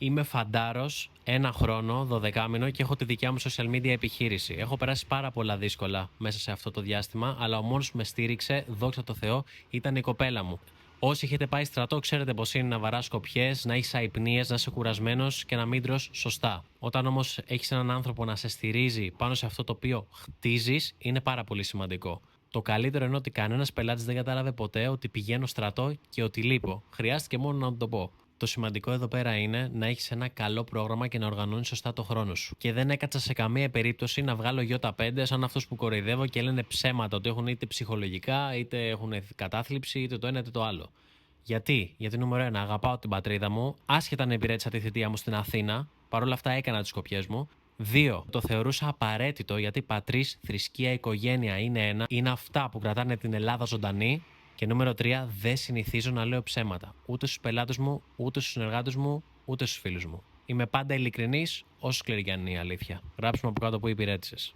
Είμαι φαντάρος 1 χρόνο, 12 μήνο και έχω τη δικιά μου social media επιχείρηση. Έχω περάσει πάρα πολλά δύσκολα μέσα σε αυτό το διάστημα, αλλά ο μόνος που με στήριξε, δόξα τω Θεώ, ήταν η κοπέλα μου. Όσοι έχετε πάει στρατό, ξέρετε πως είναι να βαράς κοπιές, να έχεις αϊπνίες, να είσαι κουρασμένος και να μην τρως σωστά. Όταν όμως έχεις έναν άνθρωπο να σε στηρίζει πάνω σε αυτό το οποίο χτίζεις, είναι πάρα πολύ σημαντικό. Το καλύτερο είναι ότι κανένας πελάτης δεν κατάλαβε ποτέ ότι πηγαίνω στρατό και ότι λείπω. Χρειάστηκε μόνο να του το πω. Το σημαντικό εδώ πέρα είναι να έχεις ένα καλό πρόγραμμα και να οργανώνεις σωστά το χρόνο σου. Και δεν έκατσα σε καμία περίπτωση να βγάλω Ι5 σαν αυτούς που κοροϊδεύω και λένε ψέματα ότι έχουν είτε ψυχολογικά, είτε έχουν κατάθλιψη, είτε το ένα είτε το άλλο. Γιατί νούμερο 1, αγαπάω την πατρίδα μου, άσχετα αν υπηρέτησα τη θητεία μου στην Αθήνα, παρόλα αυτά έκανα τις κοπιές μου. 2. Το θεωρούσα απαραίτητο γιατί πατρίς, θρησκεία, οικογένεια είναι ένα, είναι αυτά που κρατάνε την Ελλάδα ζωντανή. Και νούμερο 3, δεν συνηθίζω να λέω ψέματα. Ούτε στους πελάτες μου, ούτε στους συνεργάτες μου, ούτε στους φίλους μου. Είμαι πάντα ειλικρινής, όσο σκληρή κι αν είναι η αλήθεια. Γράψτε μου από κάτω που υπηρέτησες.